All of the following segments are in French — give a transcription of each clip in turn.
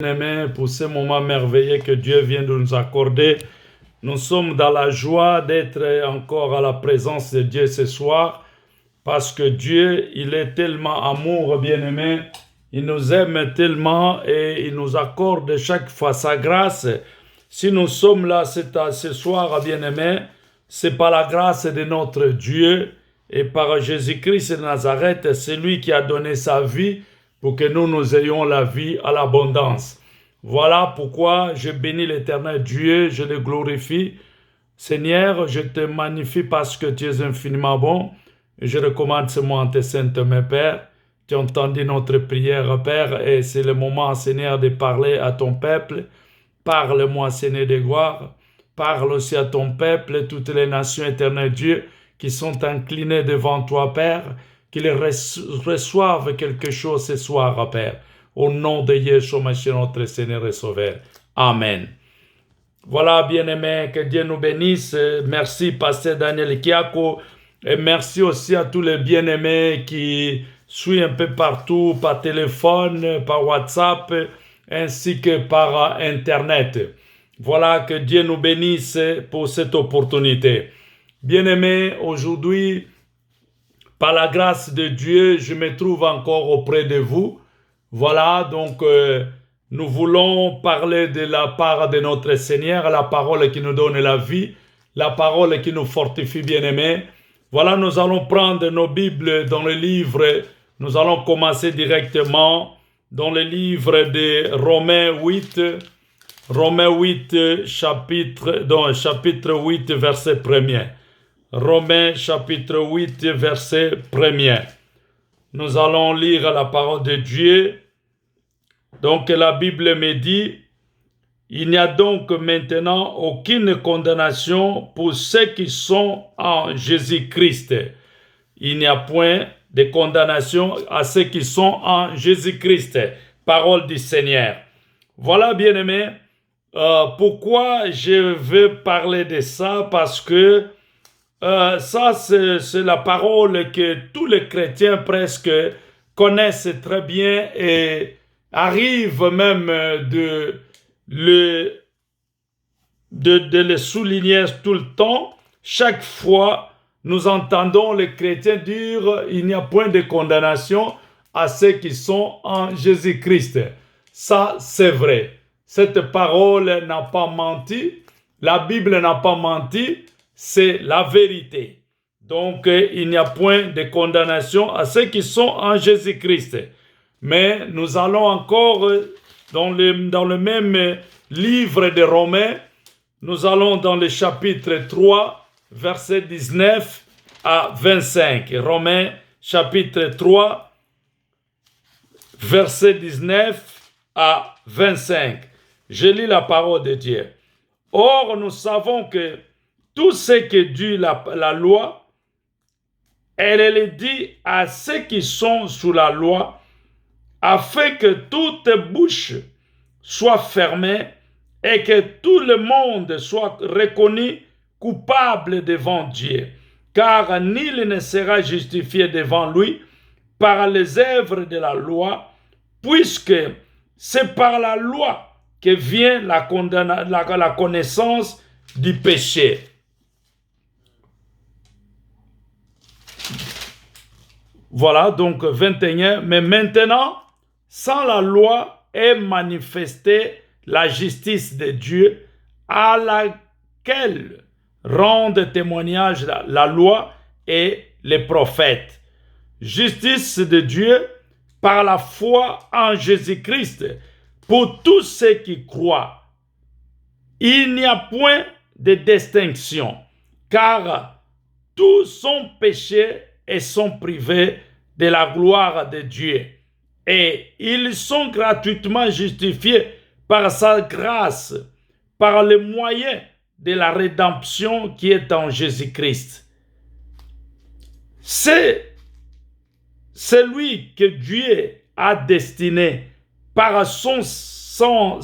Bien-aimés, pour ce moment merveilleux que Dieu vient de nous accorder, nous sommes dans la joie d'être encore à la présence de Dieu ce soir, parce que Dieu, il est tellement amour, bien-aimé, il nous aime tellement et il nous accorde chaque fois sa grâce. Si nous sommes là ce soir, bien-aimé, c'est par la grâce de notre Dieu et par Jésus-Christ de Nazareth, c'est lui qui a donné sa vie pour que nous ayons la vie à l'abondance. Voilà pourquoi je bénis l'Éternel Dieu, je le glorifie. Seigneur, je te magnifie parce que tu es infiniment bon. Et je recommande ce mot en tes saintes mains, Père. Tu as entendu notre prière, Père, et c'est le moment, Seigneur, de parler à ton peuple. Parle-moi, Seigneur de gloire. Parle aussi à ton peuple, toutes les nations, éternel Dieu, qui sont inclinées devant toi, Père, qu'ils reçoivent quelque chose ce soir, Père. Au nom de Yeshua Mashiach, notre Seigneur et Sauveur. Amen. Voilà, bien-aimés, que Dieu nous bénisse. Merci, Pasteur Daniel Kiako. Et merci aussi à tous les bien-aimés qui suivent un peu partout, par téléphone, par WhatsApp, ainsi que par Internet. Voilà, que Dieu nous bénisse pour cette opportunité. Bien-aimés, aujourd'hui, par la grâce de Dieu, je me trouve encore auprès de vous. Voilà, donc nous voulons parler de la part de notre Seigneur, la parole qui nous donne la vie, la parole qui nous fortifie, bien-aimés. Voilà, nous allons prendre nos Bibles dans le livre, nous allons commencer directement dans le livre de Romains 8, Romains 8, chapitre 8, verset 1er. Romains chapitre 8, verset 1er. Nous allons lire la parole de Dieu. Donc la Bible me dit, il n'y a donc maintenant aucune condamnation pour ceux qui sont en Jésus-Christ. Il n'y a point de condamnation à ceux qui sont en Jésus-Christ. Parole du Seigneur. Voilà, bien-aimés, pourquoi je veux parler de ça, parce que ça, c'est la parole que tous les chrétiens presque connaissent très bien et arrivent même de le souligner tout le temps. Chaque fois, nous entendons les chrétiens dire il n'y a point de condamnation à ceux qui sont en Jésus-Christ. Ça, c'est vrai. Cette parole n'a pas menti. La Bible n'a pas menti. C'est la vérité. Donc, il n'y a point de condamnation à ceux qui sont en Jésus-Christ. Mais nous allons encore dans le même livre de Romains, nous allons dans le chapitre 3, verset 19 à 25. Romains, chapitre 3, verset 19 à 25. Je lis la parole de Dieu. Or, nous savons que tout ce que dit la loi, elle est dit à ceux qui sont sous la loi, afin que toute bouche soit fermée et que tout le monde soit reconnu coupable devant Dieu. Car nul ne sera justifié devant lui par les œuvres de la loi, puisque c'est par la loi que vient la connaissance du péché. Voilà, donc 21. Mais maintenant, sans la loi est manifestée la justice de Dieu, à laquelle rendent témoignage la loi et les prophètes. Justice de Dieu par la foi en Jésus-Christ pour tous ceux qui croient. Il n'y a point de distinction, car tous sont péchés et sont privés de la gloire de Dieu. Et ils sont gratuitement justifiés par sa grâce, par le moyen de la rédemption qui est en Jésus-Christ. C'est celui que Dieu a destiné par son sang,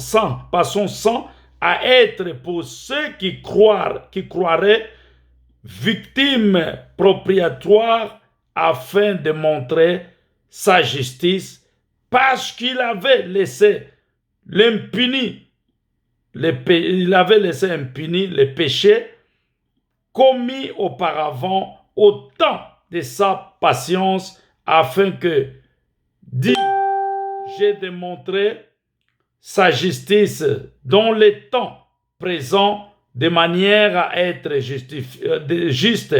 à être pour ceux qui croiraient victime propriétaire afin de montrer sa justice, parce qu'il avait laissé l'impuni, il avait laissé impunis les péchés commis auparavant au temps de sa patience, afin que, dit, j'ai démontré sa justice dans les temps présents, de manière à être juste,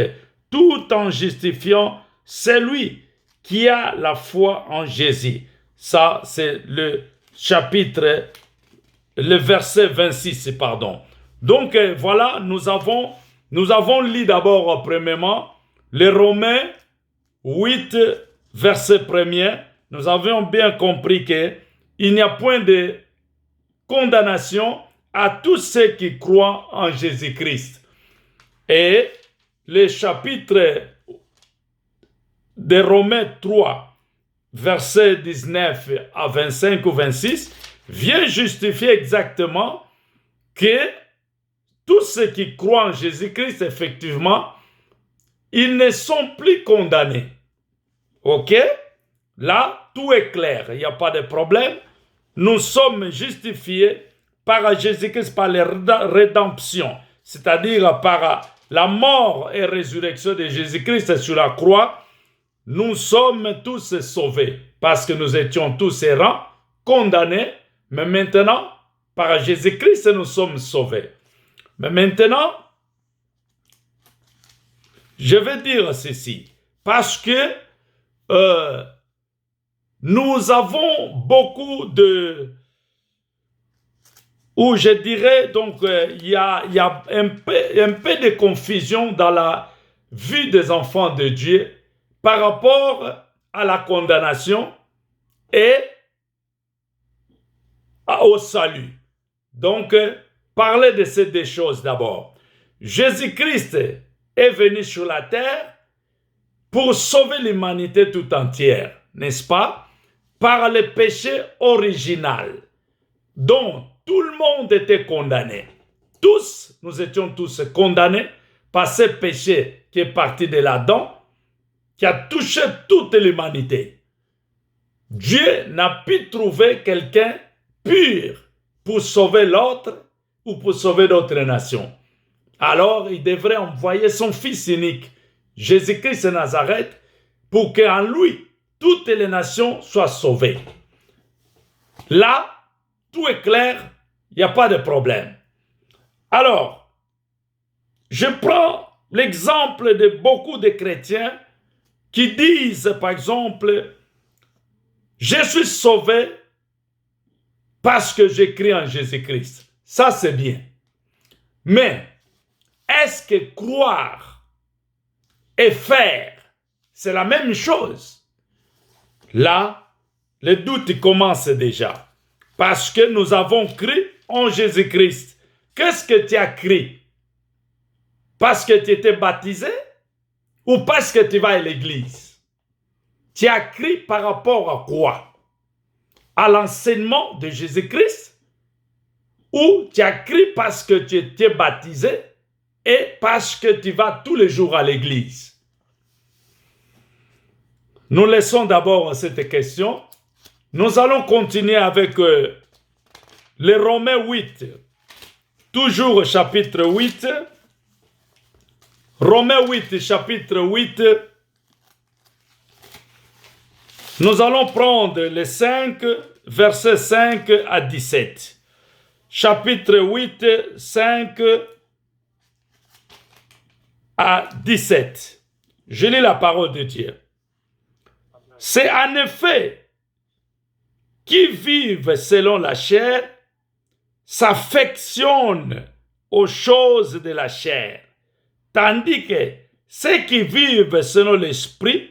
tout en justifiant celui qui a la foi en Jésus. Ça, c'est le chapitre, le verset 26, pardon. Donc, voilà, nous avons lu d'abord, premièrement, les Romains 8, verset 1er. Nous avions bien compris qu'il n'y a point de condamnation à tous ceux qui croient en Jésus-Christ. Et le chapitre de Romains 3, versets 19 à 25 ou 26, vient justifier exactement que tous ceux qui croient en Jésus-Christ, effectivement, ils ne sont plus condamnés. Ok? Là, tout est clair, il n'y a pas de problème. Nous sommes justifiés par Jésus-Christ, par la rédemption, c'est-à-dire par la mort et résurrection de Jésus-Christ sur la croix. Nous sommes tous sauvés parce que nous étions tous errants, condamnés, mais maintenant, par Jésus-Christ, nous sommes sauvés. Mais maintenant, je vais dire ceci, parce que nous avons beaucoup de... Ou je dirais, donc, il y a un peu de confusion dans la vie des enfants de Dieu par rapport à la condamnation et au salut. Donc, parlez de ces deux choses d'abord. Jésus-Christ est venu sur la terre pour sauver l'humanité tout entière, n'est-ce pas? Par le péché original, dont tout le monde était condamné. Tous, nous étions tous condamnés par ce péché qui est parti de l'Adam, qui a touché toute l'humanité. Dieu n'a pu trouver quelqu'un pur pour sauver l'autre ou pour sauver d'autres nations. Alors, il devrait envoyer son Fils unique, Jésus-Christ de Nazareth, pour qu'en lui, toutes les nations soient sauvées. Là, tout est clair, il n'y a pas de problème. Alors, je prends l'exemple de beaucoup de chrétiens qui disent, par exemple, je suis sauvé parce que j'ai cru en Jésus-Christ. Ça, c'est bien. Mais, est-ce que croire et faire, c'est la même chose? Là, le doute commence déjà. Parce que nous avons cru en Jésus-Christ. Qu'est-ce que tu as cru? Parce que tu étais baptisé? Ou parce que tu vas à l'église? Tu as cru par rapport à quoi? À l'enseignement de Jésus-Christ? Ou tu as cru parce que tu étais baptisé et parce que tu vas tous les jours à l'église? Nous laissons d'abord cette question. Nous allons continuer avec les Romains 8. Toujours chapitre 8. Romains 8, chapitre 8. Nous allons prendre les 5, versets 5 à 17. Chapitre 8, 5 à 17. Je lis la parole de Dieu. C'est en effet qui vivent selon la chair s'affectionnent aux choses de la chair, tandis que ceux qui vivent selon l'esprit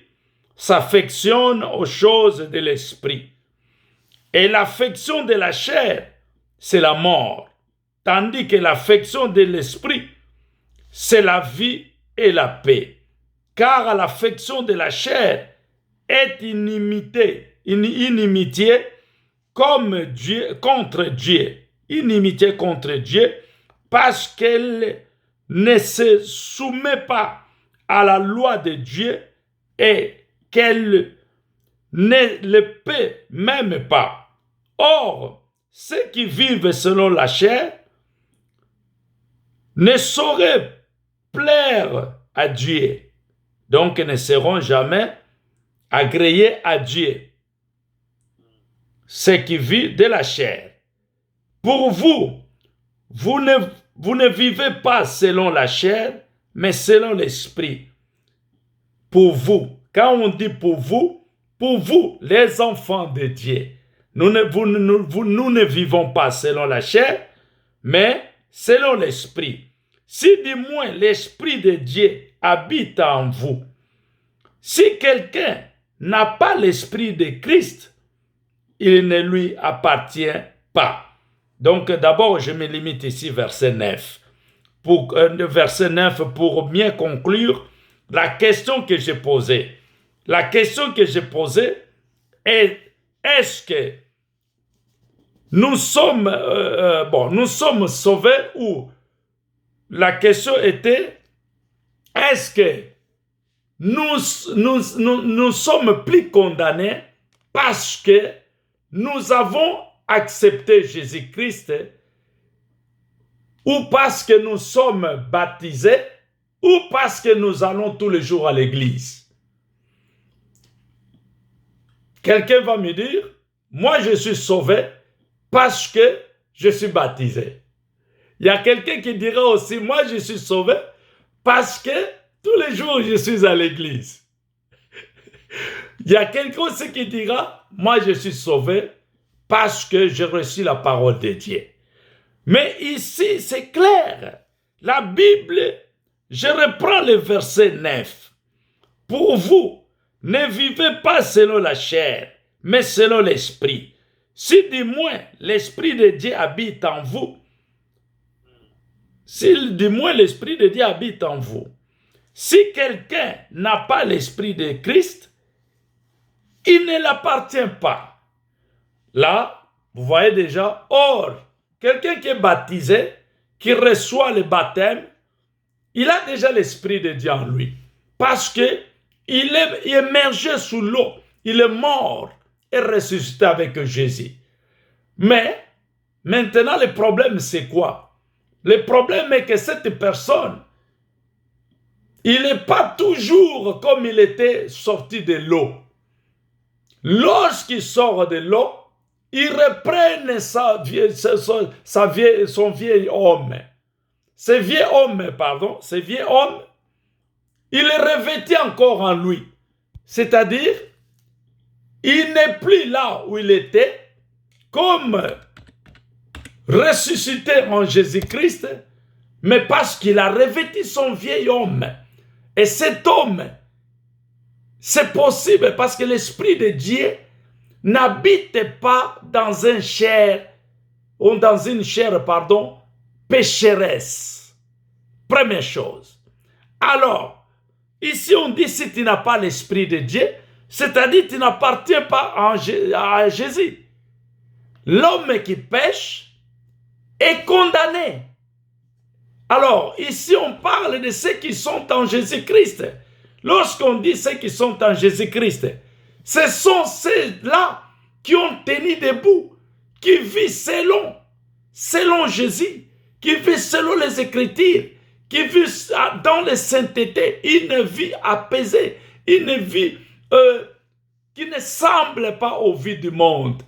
s'affectionnent aux choses de l'esprit. Et l'affection de la chair, c'est la mort, tandis que l'affection de l'esprit, c'est la vie et la paix. Car l'affection de la chair est inimitié contre Dieu, parce qu'elle ne se soumet pas à la loi de Dieu et qu'elle ne le peut même pas. Or, ceux qui vivent selon la chair ne sauraient plaire à Dieu, donc ne seront jamais agréés à Dieu. Ceux qui vivent de la chair. Pour vous, vous ne vivez pas selon la chair, mais selon l'esprit. Pour vous, quand on dit pour vous, les enfants de Dieu, nous ne vivons pas selon la chair, mais selon l'esprit. Si du moins l'esprit de Dieu habite en vous, si quelqu'un n'a pas l'esprit de Christ, il ne lui appartient pas. Donc d'abord, je me limite ici, verset 9. Verset 9 pour bien conclure la question que j'ai posée. La question que j'ai posée est, est-ce que nous sommes sauvés, ou la question était, est-ce que nous sommes plus condamnés parce que nous avons accepté Jésus-Christ, ou parce que nous sommes baptisés, ou parce que nous allons tous les jours à l'église? Quelqu'un va me dire, moi je suis sauvé parce que je suis baptisé. Il y a quelqu'un qui dira aussi, moi je suis sauvé parce que tous les jours je suis à l'église. Il y a quelqu'un aussi qui dira, moi je suis sauvé parce que j'ai reçu la parole de Dieu. Mais ici, c'est clair. La Bible, je reprends le verset 9. Pour vous, ne vivez pas selon la chair, mais selon l'esprit. Si du moins l'esprit de Dieu habite en vous, si quelqu'un n'a pas l'esprit de Christ, il ne l'appartient pas. Là, vous voyez déjà, or, quelqu'un qui est baptisé, qui reçoit le baptême, il a déjà l'esprit de Dieu en lui. Parce que il est immergé sous l'eau, il est mort et ressuscité avec Jésus. Mais, maintenant, le problème, c'est quoi? Le problème est que cette personne, il n'est pas toujours comme il était sorti de l'eau. Lorsqu'il sort de l'eau, il reprenne son vieil homme. Ce vieil homme, il est revêtu encore en lui. C'est-à-dire, il n'est plus là où il était, comme ressuscité en Jésus-Christ, mais parce qu'il a revêtu son vieil homme. Et cet homme, c'est possible parce que l'Esprit de Dieu n'habite pas dans une chair pécheresse. Première chose. Alors, ici on dit si tu n'as pas l'Esprit de Dieu, c'est-à-dire que tu n'appartiens pas à Jésus. L'homme qui pêche est condamné. Alors, ici on parle de ceux qui sont en Jésus-Christ. Lorsqu'on dit ceux qui sont en Jésus-Christ, ce sont ceux-là qui ont tenu debout, qui vivent selon Jésus, qui vivent selon les Écritures, qui vivent dans la sainteté, une vie apaisée, une vie qui ne semble pas aux vies du monde,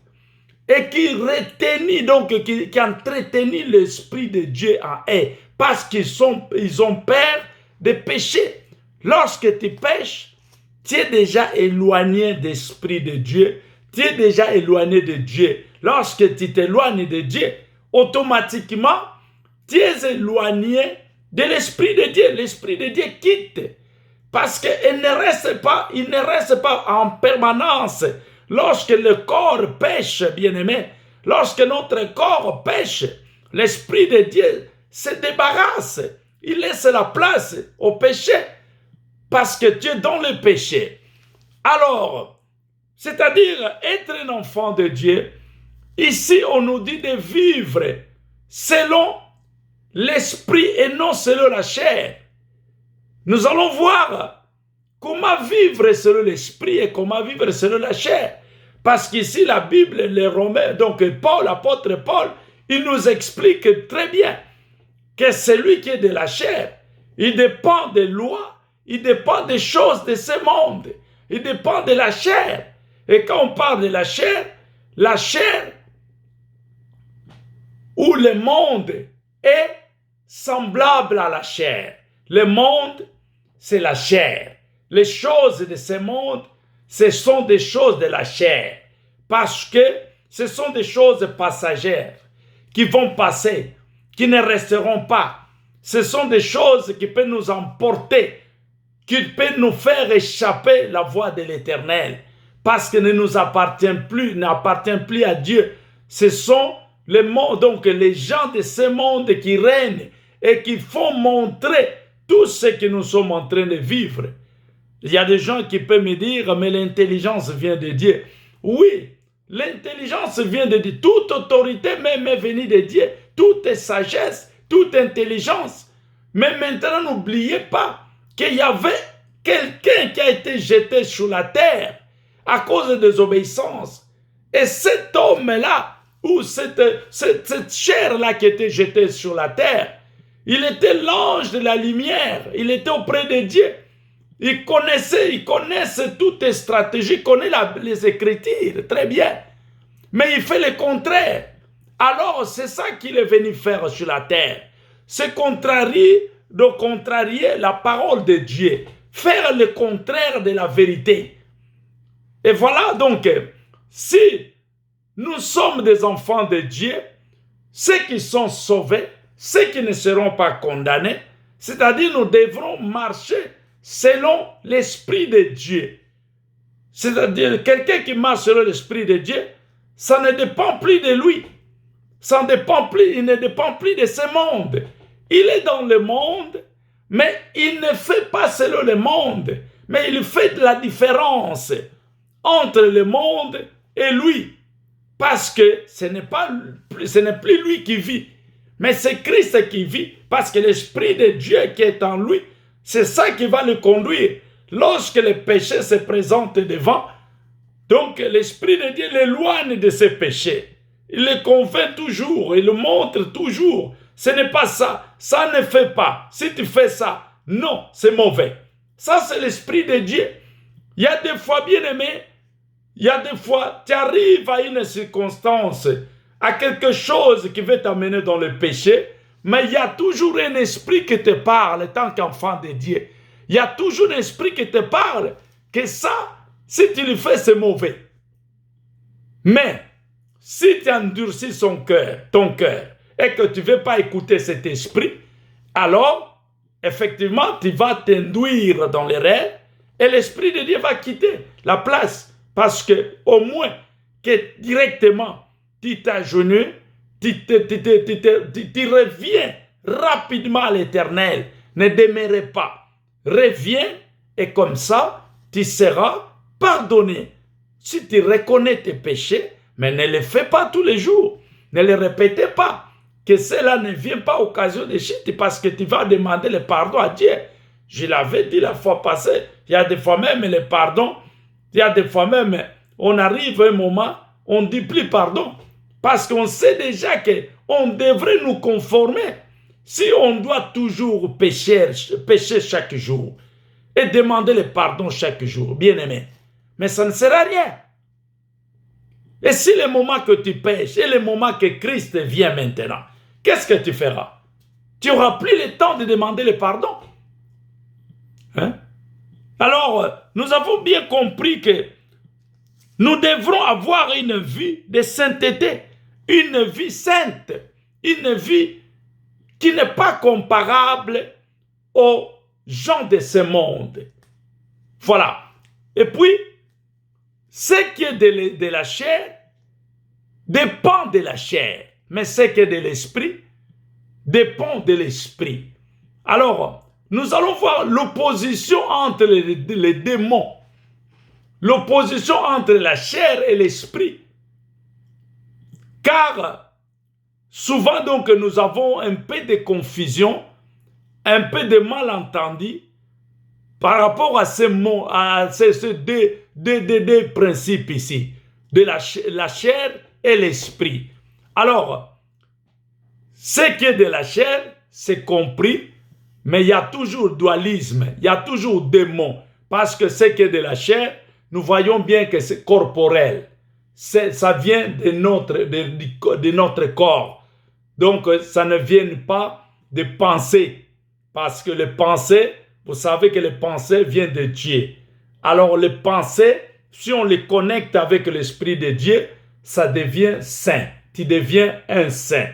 et qui retenit, donc qui entretenu l'Esprit de Dieu en eux, parce qu'ils ont peur de pécher. Lorsque tu pêches, tu es déjà éloigné de l'Esprit de Dieu, tu es déjà éloigné de Dieu. Lorsque tu t'éloignes de Dieu, automatiquement, tu es éloigné de l'Esprit de Dieu. L'Esprit de Dieu quitte. Parce qu'il ne reste pas en permanence. Lorsque le corps pêche, bien-aimé, lorsque notre corps pêche, l'Esprit de Dieu se débarrasse. Il laisse la place au péché. Parce que tu es dans le péché. Alors, c'est-à-dire être un enfant de Dieu, ici on nous dit de vivre selon l'esprit et non selon la chair. Nous allons voir comment vivre selon l'esprit et comment vivre selon la chair. Parce qu'ici, la Bible, les Romains, donc Paul, l'apôtre Paul, il nous explique très bien que celui qui est de la chair, il dépend des lois, il dépend des choses de ce monde, il dépend de la chair. Et quand on parle de la chair où le monde est semblable à la chair. Le monde, c'est la chair. Les choses de ce monde, ce sont des choses de la chair. Parce que ce sont des choses passagères qui vont passer, qui ne resteront pas. Ce sont des choses qui peuvent nous emporter, qui peuvent nous faire échapper la voie de l'Éternel. Parce que ne nous appartient plus à Dieu. Ce sont donc les gens de ce monde qui règnent et qui font montrer tout ce que nous sommes en train de vivre. Il y a des gens qui peuvent me dire, mais l'intelligence vient de Dieu. Oui, l'intelligence vient de Dieu. Toute autorité même est venue de Dieu. Toute sagesse, toute intelligence. Mais maintenant, n'oubliez pas qu'il y avait quelqu'un qui a été jeté sur la terre à cause de désobéissance. Et cet homme-là, ou cette chair-là qui était jetée sur la terre, il était l'ange de la lumière. Il était auprès de Dieu. Il connaissait toutes les stratégies, il connaît les Écritures, très bien. Mais il fait le contraire. Alors, c'est ça qu'il est venu faire sur la terre. C'est contrarier la parole de Dieu. Faire le contraire de la vérité. Et voilà donc, si nous sommes des enfants de Dieu, ceux qui sont sauvés, ceux qui ne seront pas condamnés, c'est-à-dire nous devrons marcher selon l'Esprit de Dieu. C'est-à-dire quelqu'un qui marche selon l'Esprit de Dieu, ça ne dépend plus de lui. Ça ne dépend plus, il ne dépend plus de ce monde. Il est dans le monde, mais il ne fait pas selon le monde, mais il fait de la différence entre le monde et lui. Parce que ce n'est plus lui qui vit, mais c'est Christ qui vit, parce que l'Esprit de Dieu qui est en lui, c'est ça qui va le conduire. Lorsque le péché se présente devant, donc l'Esprit de Dieu l'éloigne de ses péchés. Il le convainc toujours, il le montre toujours. Ce n'est pas ça, ça ne fait pas. Si tu fais ça, non, c'est mauvais. Ça, c'est l'Esprit de Dieu. Il y a des fois, bien aimé, il y a des fois, tu arrives à une circonstance, à quelque chose qui veut t'amener dans le péché, mais il y a toujours un esprit qui te parle tant qu'enfant de Dieu. Il y a toujours un esprit qui te parle que ça, si tu le fais, c'est mauvais. Mais, si tu endurcis ton cœur, et que tu ne veux pas écouter cet esprit, alors, effectivement, tu vas t'induire dans les rêves et l'Esprit de Dieu va quitter la place. Parce que, au moins, que directement, tu t'agenouilles, tu reviens rapidement à l'Éternel. Ne demeurez pas. Reviens et comme ça, tu seras pardonné. Si tu reconnais tes péchés, mais ne les fais pas tous les jours. Ne les répétez pas. Que cela ne vienne pas occasion de chute parce que tu vas demander le pardon à Dieu. Je l'avais dit la fois passée. Il y a des fois même le pardon. Il y a des fois même, on arrive à un moment, on ne dit plus pardon. Parce qu'on sait déjà qu'on devrait nous conformer. Si on doit toujours pécher chaque jour et demander le pardon chaque jour, bien aimé, mais ça ne sert à rien. Et si le moment que tu pêches et le moment que Christ vient maintenant, qu'est-ce que tu feras? Tu n'auras plus le temps de demander le pardon. Hein? Alors, nous avons bien compris que nous devrons avoir une vie de sainteté, une vie sainte, une vie qui n'est pas comparable aux gens de ce monde. Voilà. Et puis, ce qui est de la chair dépend de la chair, mais ce qui est de l'esprit dépend de l'esprit. Alors, nous allons voir l'opposition entre les démons, l'opposition entre la chair et l'esprit. Car souvent donc nous avons un peu de confusion, un peu de malentendu par rapport à ces mots, à ces deux principes ici. de la chair et l'esprit. Alors, ce qui est de la chair, c'est compris, mais il y a toujours dualisme, il y a toujours démon, parce que ce qui est de la chair, nous voyons bien que c'est corporel. Ça vient de notre corps. Donc, ça ne vient pas de pensées. Parce que les pensées, vous savez que les pensées viennent de Dieu. Alors, les pensées, si on les connecte avec l'Esprit de Dieu, ça devient saint. Tu deviens un saint.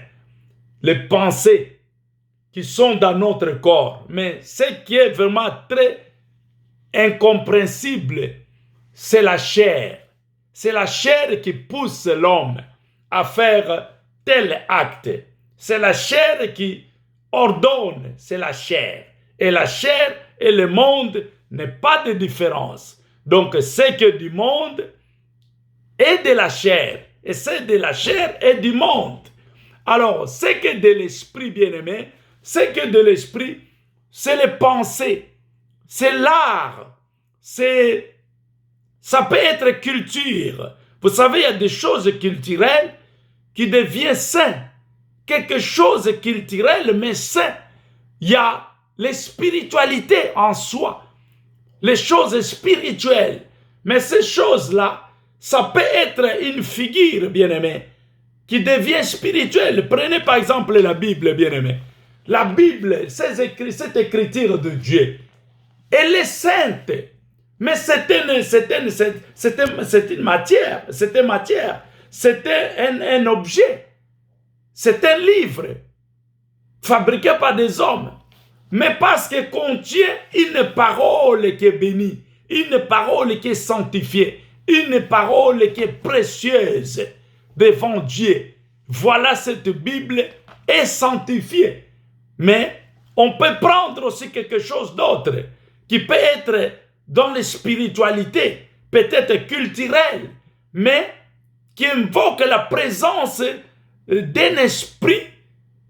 Les pensées qui sont dans notre corps. Mais ce qui est vraiment très incompréhensible, c'est la chair. C'est la chair qui pousse l'homme à faire tel acte. C'est la chair qui ordonne, c'est la chair. Et la chair et le monde n'est pas de différence. Donc, ce que du monde est de la chair. Et c'est de la chair et du monde. Alors, ce que de l'esprit, bien-aimé, ce que de l'esprit, c'est les pensées, c'est l'art, ça peut être culture. Vous savez, il y a des choses culturelles qui deviennent saines. Quelque chose culturel, mais sain. Il y a les spiritualités en soi, les choses spirituelles. Mais ces choses-là, ça peut être une figure, bien-aimé, qui devient spirituelle. Prenez par exemple la Bible, bien-aimé. La Bible, cette écriture de Dieu, elle est sainte. Mais c'était une matière, c'était un objet, c'est un livre fabriqué par des hommes. Mais parce qu'il contient une parole qui est bénie, une parole qui est sanctifiée, une parole qui est précieuse devant Dieu. Voilà, cette Bible est sanctifiée. Mais on peut prendre aussi quelque chose d'autre qui peut être dans les spiritualités, peut-être culturelles, mais qui invoque la présence d'un esprit.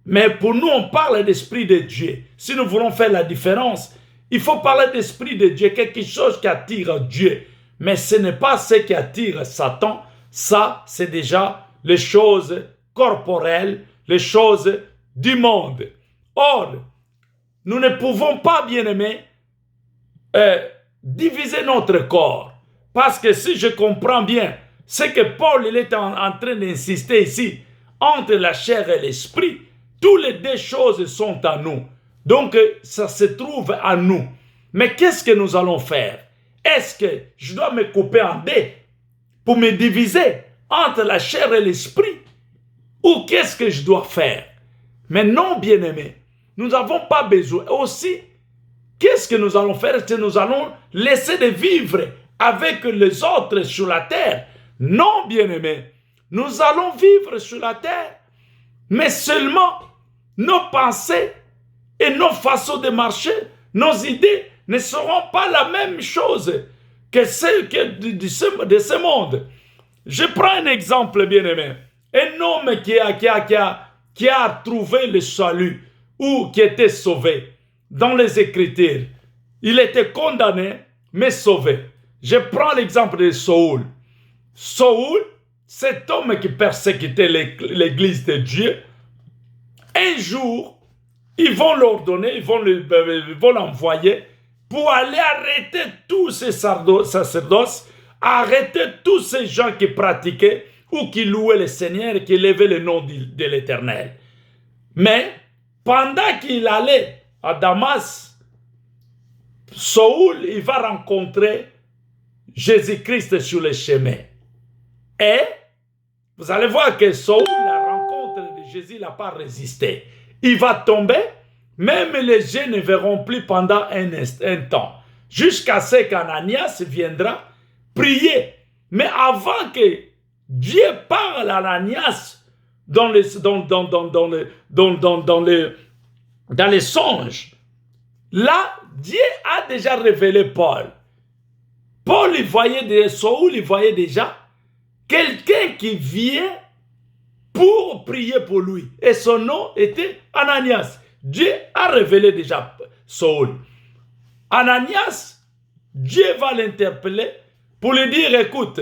Mais pour nous, on parle d'esprit de Dieu. Si nous voulons faire la différence, il faut parler d'esprit de Dieu, quelque chose qui attire Dieu. Mais ce n'est pas ce qui attire Satan. Ça, c'est déjà les choses corporelles, les choses du monde. Or, nous ne pouvons pas, bien-aimés, diviser notre corps. Parce que si je comprends bien ce que Paul il est en train d'insister ici, entre la chair et l'esprit, toutes les deux choses sont à nous. Donc, ça se trouve à nous. Mais qu'est-ce que nous allons faire? Est-ce que je dois me couper en deux pour me diviser entre la chair et l'esprit? Ou qu'est-ce que je dois faire? Mais non, bien-aimés, nous n'avons pas besoin. Aussi, qu'est-ce que nous allons faire? C'est que nous allons laisser de vivre avec les autres sur la terre. Non, bien-aimés, nous allons vivre sur la terre, mais seulement nos pensées et nos façons de marcher, nos idées ne seront pas la même chose que celles de ce monde. Je prends un exemple, bien-aimé. Un homme qui a trouvé le salut ou qui était sauvé dans les Écritures. Il était condamné, mais sauvé. Je prends l'exemple de Saül. Saül, cet homme qui persécutait l'église de Dieu, un jour, ils vont l'ordonner, ils vont l'envoyer pour aller arrêter tous ces sacerdoces, arrêter tous ces gens qui pratiquaient ou qui louaient le Seigneur et qui élevaient le nom de l'Éternel. Mais pendant qu'il allait à Damas, Saül, il va rencontrer Jésus-Christ sur le chemin. Et vous allez voir que Saül, la rencontre de Jésus, n'a pas résisté. Il va tomber, même les gens ne verront plus pendant un temps, jusqu'à ce qu'Ananias viendra prier. Mais avant que Dieu parle à Ananias dans les songes, là, Dieu a déjà révélé Paul. Paul, il voyait Saül, il voyait déjà quelqu'un qui vient pour prier pour lui. Et son nom était Ananias. Dieu a révélé déjà Saül. Ananias, Dieu va l'interpeller pour lui dire, écoute,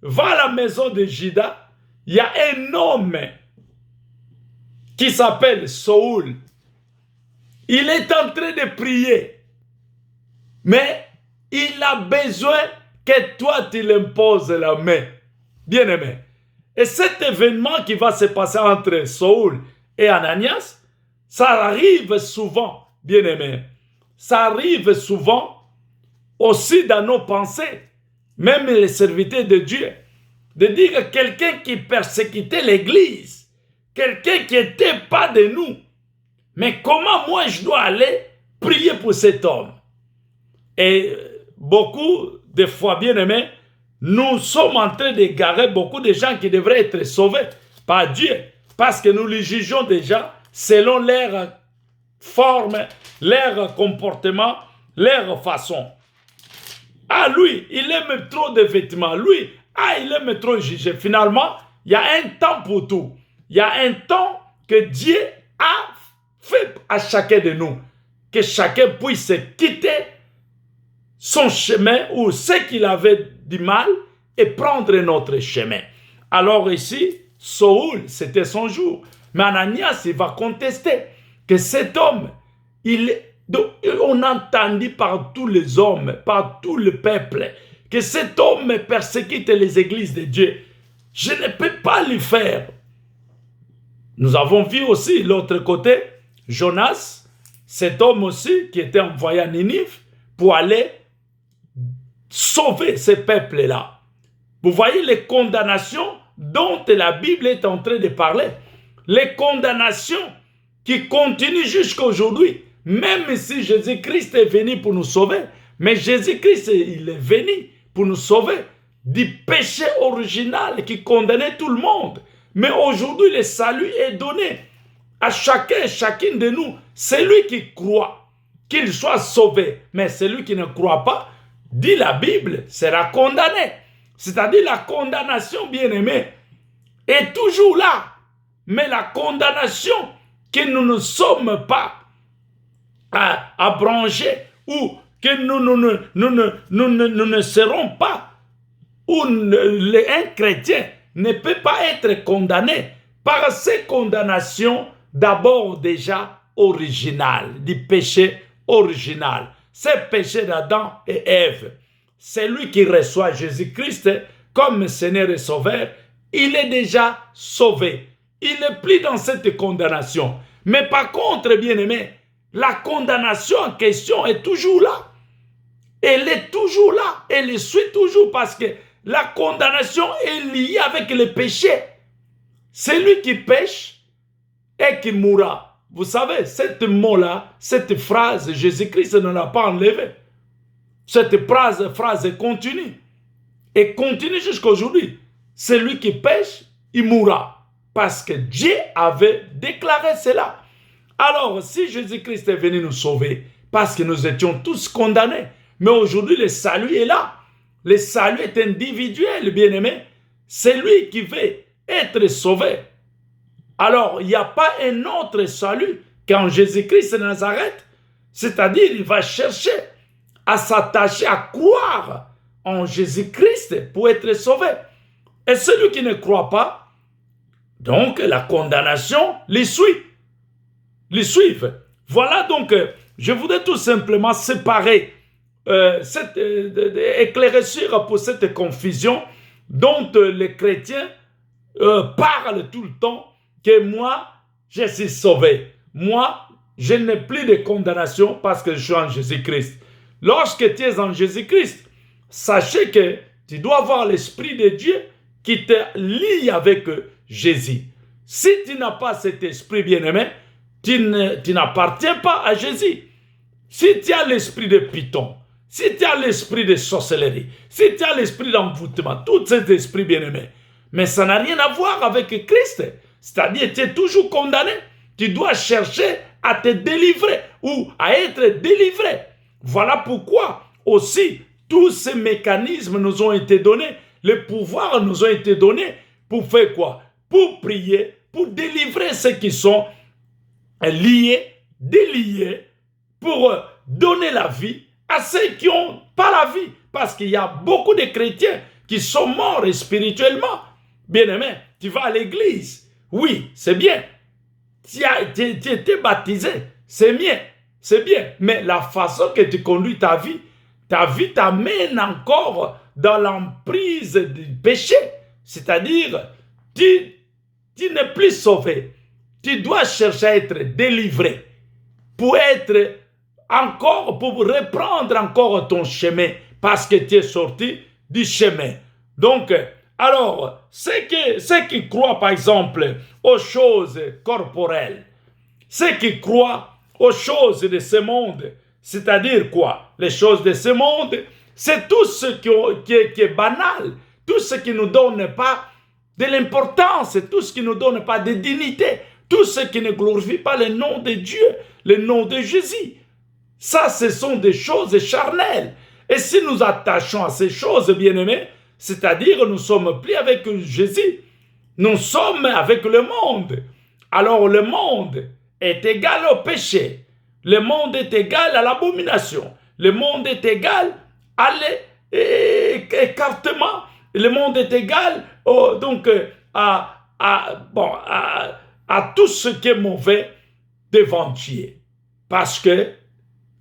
va à la maison de Juda, il y a un homme qui s'appelle Saoul. Il est en train de prier, mais il a besoin que toi tu l'imposes la main. Bien-aimé. Et cet événement qui va se passer entre Saoul et Ananias, ça arrive souvent, bien-aimé. Ça arrive souvent aussi dans nos pensées, même les serviteurs de Dieu, de dire que quelqu'un qui persécutait l'église, quelqu'un qui n'était pas de nous, mais comment moi je dois aller prier pour cet homme? Et beaucoup de fois, bien aimés, nous sommes en train d'égarer beaucoup de gens qui devraient être sauvés par Dieu, parce que nous les jugeons déjà selon leur forme, leur comportement, leur façon. Ah, lui, il aime trop de vêtements. Lui, ah, il aime trop juger. Finalement, il y a un temps pour tout. Il y a un temps que Dieu a fait à chacun de nous. Que chacun puisse quitter son chemin ou ce qu'il avait du mal et prendre notre chemin. Alors ici, Saoul, c'était son jour. Mais Ananias, il va contester que cet homme, on entendit par tous les hommes, par tout le peuple, que cet homme persécute les églises de Dieu. Je ne peux pas le faire. Nous avons vu aussi l'autre côté, Jonas, cet homme aussi qui était envoyé à Ninive pour aller sauver ce peuple-là. Vous voyez les condamnations dont la Bible est en train de parler. Les condamnations qui continuent jusqu'à aujourd'hui. Même si Jésus-Christ est venu pour nous sauver, mais Jésus-Christ, il est venu pour nous sauver du péché original qui condamnait tout le monde. Mais aujourd'hui, le salut est donné à chacun et chacune de nous. Celui qui croit qu'il soit sauvé, mais celui qui ne croit pas, dit la Bible, sera condamné. C'est-à-dire la condamnation, bien-aimée, est toujours là. Mais la condamnation que nous ne sommes pas à brancher ou que nous ne serons pas, ou un chrétien ne peut pas être condamné par ces condamnations d'abord déjà originales, du péché original. C'est le péché d'Adam et Ève. Celui qui reçoit Jésus-Christ comme Seigneur et Sauveur, il est déjà sauvé. Il n'est plus dans cette condamnation. Mais par contre, bien-aimé, la condamnation en question est toujours là. Elle est toujours là. Elle le suit toujours parce que la condamnation est liée avec le péché. Celui qui pêche et qui mourra. Vous savez, cette mot-là, cette phrase, Jésus-Christ ne l'a pas enlevée. Cette phrase continue. Et continue jusqu'à aujourd'hui. Celui qui pêche, il mourra. Parce que Dieu avait déclaré cela. Alors, si Jésus-Christ est venu nous sauver, parce que nous étions tous condamnés, mais aujourd'hui, le salut est là. Le salut est individuel, bien-aimé. C'est lui qui veut être sauvé. Alors, il n'y a pas un autre salut qu'en Jésus-Christ de Nazareth. C'est-à-dire, il va chercher à s'attacher, à croire en Jésus-Christ pour être sauvé. Et celui qui ne croit pas, donc la condamnation les suit. Les suivent. Voilà donc, je voudrais tout simplement séparer, éclaircir pour cette confusion dont les chrétiens parlent tout le temps que moi, je suis sauvé. Moi, je n'ai plus de condamnation parce que je suis en Jésus-Christ. Lorsque tu es en Jésus-Christ, sachez que tu dois avoir l'Esprit de Dieu qui te lie avec Jésus. Si tu n'as pas cet esprit bien-aimé, tu n'appartiens pas à Jésus. Si tu as l'esprit de Python, si tu as l'esprit de sorcellerie, si tu as l'esprit d'envoûtement, tout cet esprit bien-aimé, mais ça n'a rien à voir avec Christ. C'est-à-dire, tu es toujours condamné. Tu dois chercher à te délivrer ou à être délivré. Voilà pourquoi aussi tous ces mécanismes nous ont été donnés. Les pouvoirs nous ont été donnés pour faire quoi? Pour prier, pour délivrer ceux qui sont liés, déliés, pour donner la vie à ceux qui n'ont pas la vie. Parce qu'il y a beaucoup de chrétiens qui sont morts spirituellement. Bien-aimé, tu vas à l'église. Oui, c'est bien. Tu étais baptisé. C'est bien. C'est bien. Mais la façon que tu conduis ta vie t'amène encore dans l'emprise du péché. C'est-à-dire, tu n'es plus sauvé. Tu dois chercher à être délivré pour reprendre encore ton chemin parce que tu es sorti du chemin. Donc, alors, ceux qui croient par exemple aux choses corporelles, ceux qui croient aux choses de ce monde, c'est-à-dire quoi? Les choses de ce monde, c'est tout ce qui est banal, tout ce qui ne nous donne pas de l'importance, tout ce qui ne nous donne pas de dignité, tout ce qui ne glorifie pas le nom de Dieu, le nom de Jésus. Ça, ce sont des choses charnelles. Et si nous attachons à ces choses, bien-aimés, c'est-à-dire nous sommes plus avec Jésus, nous sommes avec le monde. Alors le monde est égal au péché. Le monde est égal à l'abomination. Le monde est égal à l'écartement. Le monde est égal à tout ce qui est mauvais devant Dieu. Parce que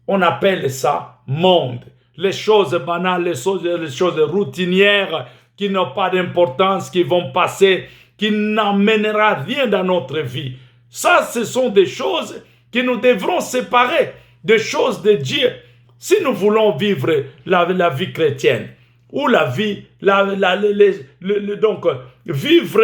on appelle ça monde. Les choses banales, les choses routinières qui n'ont pas d'importance, qui vont passer, qui n'amènera rien dans notre vie. Ça, ce sont des choses que nous devrons séparer des choses de Dieu si nous voulons vivre la vie chrétienne ou la vie, donc vivre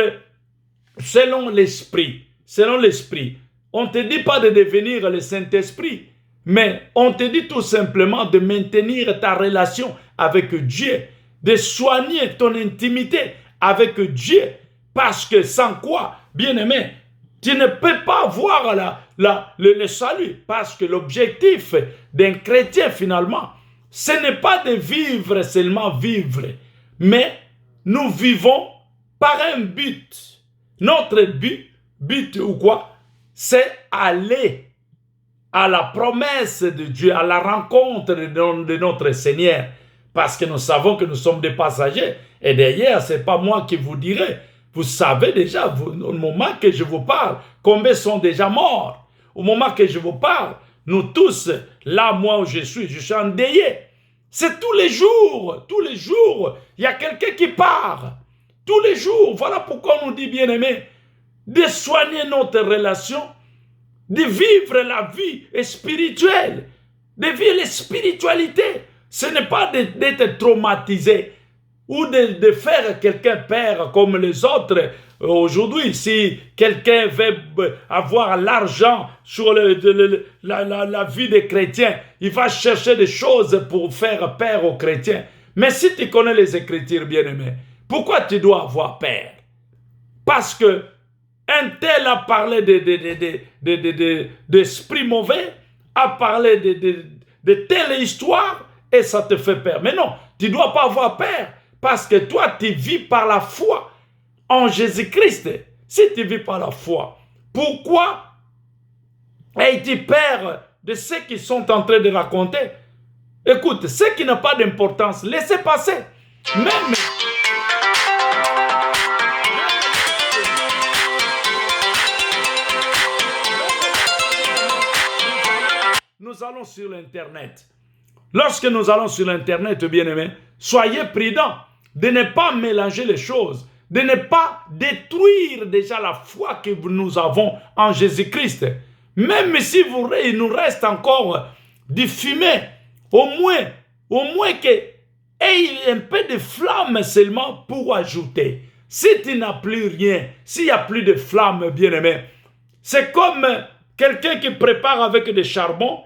selon l'esprit. Selon l'esprit. On ne te dit pas de devenir le Saint-Esprit, mais on te dit tout simplement de maintenir ta relation avec Dieu, de soigner ton intimité avec Dieu, parce que sans quoi, bien-aimé, tu ne peux pas voir le salut, parce que l'objectif d'un chrétien finalement, ce n'est pas de vivre seulement vivre, mais nous vivons par un but. Notre but ou quoi, c'est aller à la promesse de Dieu, à la rencontre de notre Seigneur, parce que nous savons que nous sommes des passagers, et derrière, ce n'est pas moi qui vous dirai, vous savez déjà, au moment que je vous parle, combien sont déjà morts. Au moment que je vous parle, nous tous, là, moi où je suis endeuillé. C'est tous les jours, il y a quelqu'un qui part. Tous les jours, voilà pourquoi on nous dit, bien-aimés, de soigner notre relation, de vivre la vie spirituelle, de vivre la spiritualité. Ce n'est pas d'être traumatisé ou de faire quelqu'un père comme les autres. Aujourd'hui, si quelqu'un veut avoir l'argent sur la vie des chrétiens, il va chercher des choses pour faire peur aux chrétiens. Mais si tu connais les Écritures, bien-aimés, pourquoi tu dois avoir peur? Parce que un tel a parlé d'esprit mauvais, a parlé de telle histoire, et ça te fait peur. Mais non, tu ne dois pas avoir peur, parce que toi, tu vis par la foi en Jésus-Christ. Si tu vis par la foi, pourquoi es-tu peur de ce qu'ils sont en train de raconter? Écoute, ce qui n'a pas d'importance, laissez passer. Même... Nous allons sur l'Internet. Lorsque nous allons sur l'Internet, bien-aimés, soyez prudents de ne pas mélanger les choses, de ne pas détruire déjà la foi que nous avons en Jésus-Christ. Même si il nous reste encore du fumet, au moins que ait un peu de flamme seulement pour ajouter. Si tu n'as plus rien, s'il n'y a plus de flamme, bien-aimé, c'est comme quelqu'un qui prépare avec des charbons.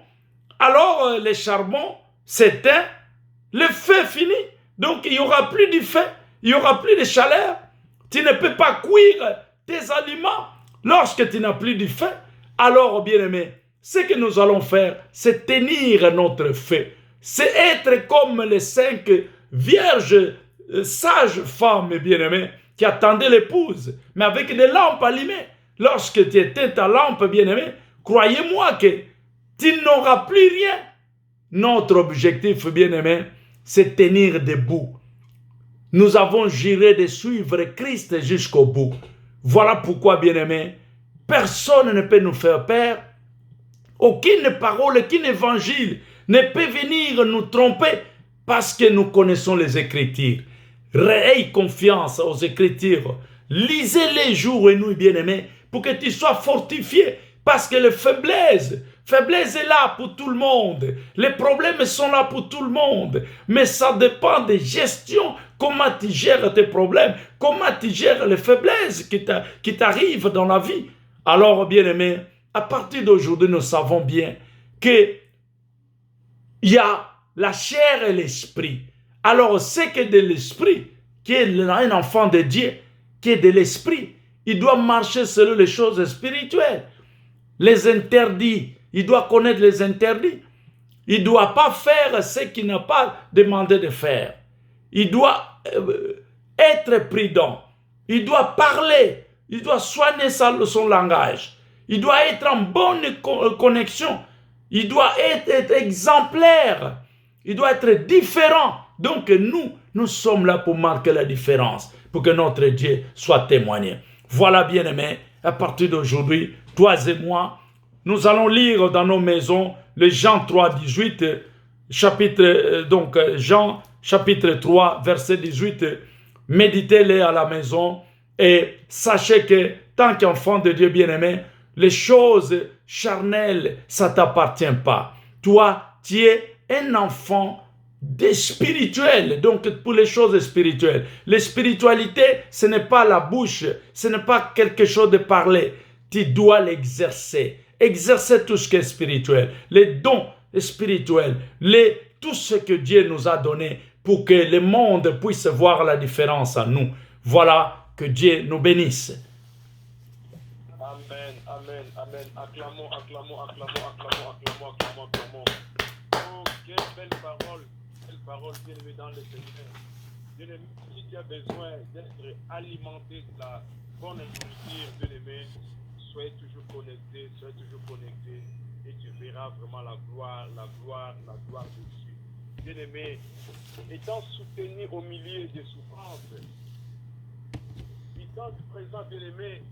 Alors, les charbons s'éteignent, le feu finit. Donc, il n'y aura plus de feu, il n'y aura plus de chaleur. Tu ne peux pas cuire tes aliments lorsque tu n'as plus de feu. Alors, bien-aimé, ce que nous allons faire, c'est tenir notre feu. C'est être comme les 5 vierges sages femmes, bien-aimées, qui attendaient l'épouse, mais avec des lampes allumées. Lorsque tu éteins ta lampe, bien-aimé, croyez-moi que tu n'auras plus rien. Notre objectif, bien-aimé, c'est tenir debout. nous avons juré de suivre Christ jusqu'au bout. Voilà pourquoi, bien-aimés, personne ne peut nous faire peur. Aucune parole, aucun évangile ne peut venir nous tromper parce que nous connaissons les Écritures. Ayez confiance aux Écritures. Lisez-les jour et nuit, bien-aimés, pour que tu sois fortifié. Parce que la faiblesse est là pour tout le monde. Les problèmes sont là pour tout le monde. Mais ça dépend de gestion. Comment tu gères tes problèmes. Comment tu gères les faiblesses qui t'arrivent dans la vie. Alors, bien-aimés, à partir d'aujourd'hui, nous savons bien qu'il y a la chair et l'esprit. Alors, c'est que de l'esprit, qui est un enfant de Dieu, qui est de l'esprit, il doit marcher selon les choses spirituelles. Les interdits, il doit connaître les interdits. Il ne doit pas faire ce qu'il n'a pas demandé de faire. Il doit être prudent. Il doit parler. Il doit soigner son langage. Il doit être en bonne connexion. Il doit être exemplaire. Il doit être différent. Donc nous sommes là pour marquer la différence, pour que notre Dieu soit témoigné. Voilà, bien-aimés, à partir d'aujourd'hui, toi et moi, nous allons lire dans nos maisons le Jean 3, 18, Jean chapitre 3, verset 18. Méditez-les à la maison et sachez que, tant qu'enfant de Dieu bien-aimé, les choses charnelles, ça ne t'appartient pas. Toi, tu es un enfant spirituel, donc pour les choses spirituelles. La spiritualité, ce n'est pas la bouche, ce n'est pas quelque chose de parler. Tu dois l'exercer. Exercer tout ce qui est spirituel, les dons spirituels, tout ce que Dieu nous a donné pour que le monde puisse voir la différence en nous. Voilà, que Dieu nous bénisse. Amen, amen, amen. Acclamons, acclamons, acclamons, acclamons, acclamons, acclamons, acclamons. Oh, quelle belle parole bien aimée dans le Seigneur. Bien aimé, si tu as besoin d'être alimenté de la bonne nourriture, bien aimé, soyez toujours connecté et tu verras vraiment la gloire de Dieu. Bien aimé, étant soutenu au milieu des souffrances, étant présent, bien aimé,